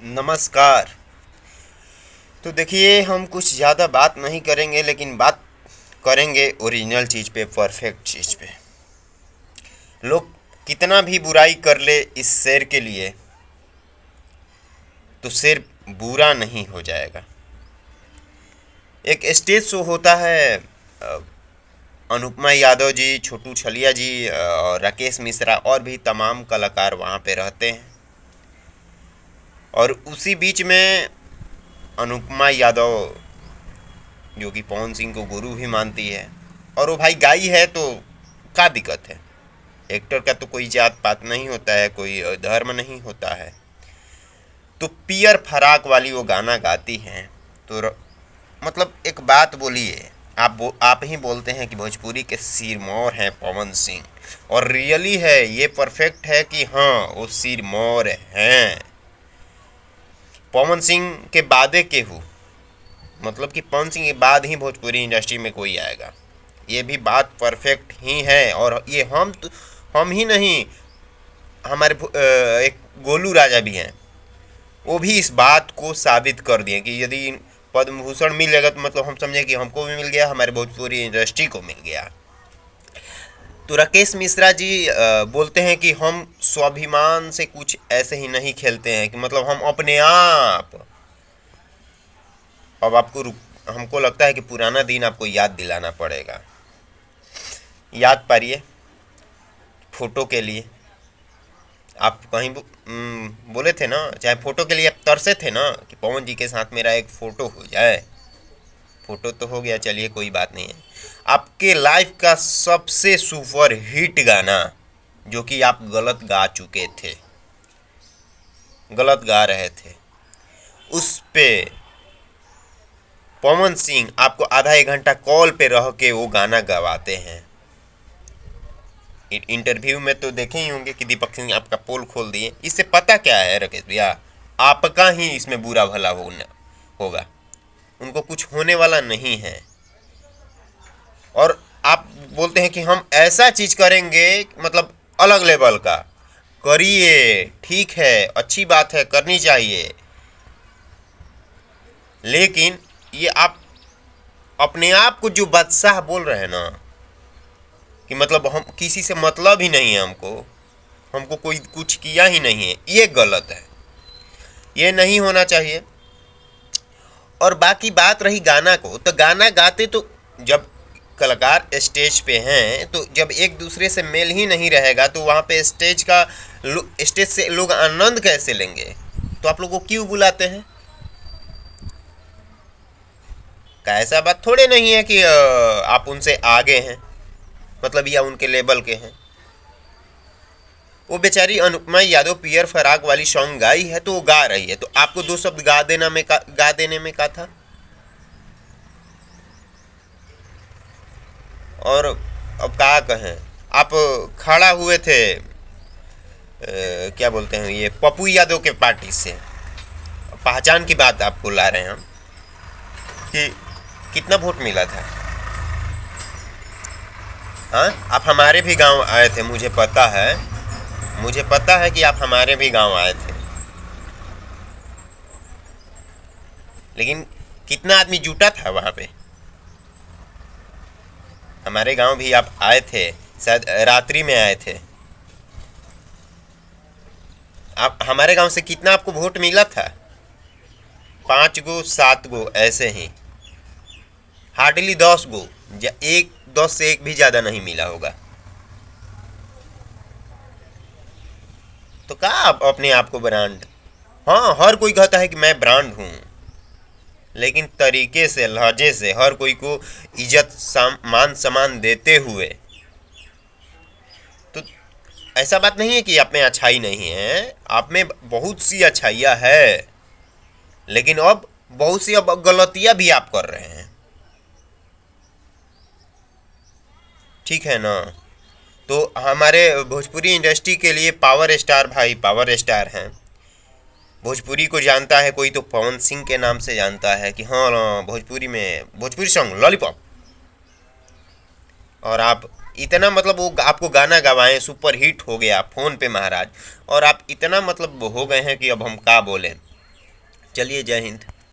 नमस्कार। तो देखिए, हम कुछ ज़्यादा बात नहीं करेंगे, लेकिन बात करेंगे ओरिजिनल चीज़ पे, परफेक्ट चीज़ पे। लोग कितना भी बुराई कर ले इस शेर के लिए, तो शेर बुरा नहीं हो जाएगा। एक स्टेज शो होता है, अनुपमा यादव जी, छोटू छलिया जी और राकेश मिश्रा और भी तमाम कलाकार वहाँ पे रहते हैं। और उसी बीच में अनुपमा यादव, जो कि पवन सिंह को गुरु भी मानती है, और वो भाई गाई है, तो क्या दिक्कत है। एक्टर का तो कोई जात पात नहीं होता है, कोई धर्म नहीं होता है। तो पियर फराक वाली वो गाना गाती हैं। तो मतलब एक बात बोलिए, आप ही बोलते हैं कि भोजपुरी के सिरमौर हैं पवन सिंह, और रियली है, ये परफेक्ट है कि हाँ वो सिरमौर हैं। पवन सिंह के बादे केहू, मतलब कि पवन सिंह के बाद ही भोजपुरी इंडस्ट्री में कोई आएगा। ये भी बात परफेक्ट ही है। और ये हम ही नहीं, हमारे एक गोलू राजा भी हैं, वो भी इस बात को साबित कर दिए कि यदि पद्म भूषण मिलेगा तो मतलब हम समझें कि हमको भी मिल गया, हमारे भोजपुरी इंडस्ट्री को मिल गया। तो राकेश मिश्रा जी बोलते हैं कि हम स्वाभिमान से कुछ ऐसे ही नहीं खेलते हैं, कि मतलब हम अपने आप। अब हमको लगता है कि पुराना दिन आपको याद दिलाना पड़ेगा। याद पारिए, फोटो के लिए आप कहीं बोले थे ना, चाहे फोटो के लिए आप तरसे थे ना कि पवन जी के साथ मेरा एक फ़ोटो हो जाए। फ़ोटो तो हो गया, चलिए कोई बात नहीं है। आपके लाइफ का सबसे सुपर हिट गाना, जो कि आप गलत गा चुके थे, गलत गा रहे थे, उस पे पवन सिंह आपको आधा एक घंटा कॉल पे रह के वो गाना गवाते हैं। इंटरव्यू में तो देखे ही होंगे कि दीपक सिंह आपका पोल खोल दिए। इससे पता क्या है राकेश भैया, आपका ही इसमें बुरा भला होगा। उनको कुछ होने वाला नहीं है। और आप बोलते हैं कि हम ऐसा चीज करेंगे, मतलब अलग लेवल का। करिए, ठीक है, अच्छी बात है, करनी चाहिए, लेकिन ये आप अपने आप को जो बादशाह बोल रहे हैं ना, कि मतलब हम किसी से मतलब ही नहीं है, हमको कोई कुछ किया ही नहीं है, ये गलत है, ये नहीं होना चाहिए। और बाकी बात रही गाना को, तो गाना गाते तो जब कलाकार स्टेज पे हैं, तो जब एक दूसरे से मेल ही नहीं रहेगा, तो वहाँ पे स्टेज से लोग आनंद कैसे लेंगे। तो आप लोगों को क्यों बुलाते हैं? का ऐसा बात थोड़े नहीं है कि आप उनसे आगे हैं, मतलब या उनके लेवल के हैं। वो बेचारी अनुपमा यादव पियर फराक वाली सॉन्ग गाई है, तो वो गा रही है, तो आपको दो शब्द गा देने में का था। और अब क्या कहें, आप खड़ा हुए थे, क्या बोलते हैं, ये पप्पू यादव के पार्टी से। पहचान की बात आपको ला रहे हैं हम, कि कितना वोट मिला था। हाँ, आप हमारे भी गांव आए थे, मुझे पता है कि आप हमारे भी गांव आए थे, लेकिन कितना आदमी जुटा था वहाँ पे। हमारे गांव भी आप आए थे, शायद रात्रि में आए थे। आप हमारे गांव से कितना आपको वोट मिला था? 5 गो 7 गो ऐसे ही, हार्डली 10 गो, एक 10 से एक भी ज़्यादा नहीं मिला होगा। तो कहा आप अपने आप को ब्रांड, हाँ हर कोई कहता है कि मैं ब्रांड हूँ, लेकिन तरीके से, लहजे से, हर कोई को इज्जत मान सम्मान देते हुए। तो ऐसा बात नहीं है कि आप में अच्छाई नहीं है, आप में बहुत सी अच्छाइयाँ है, लेकिन अब बहुत सी अब गलतियाँ भी आप कर रहे हैं, ठीक है ना। तो हमारे भोजपुरी इंडस्ट्री के लिए पावर स्टार भाई पावर स्टार हैं। भोजपुरी को जानता है कोई तो पवन सिंह के नाम से जानता है, कि हाँ भोजपुरी में भोजपुरी सॉन्ग लॉलीपॉप। और आप इतना, मतलब वो आपको गाना गवाएं, सुपर हिट हो गया फ़ोन पे महाराज, और आप इतना मतलब हो गए हैं कि अब हम क्या बोलें। चलिए, जय हिंद।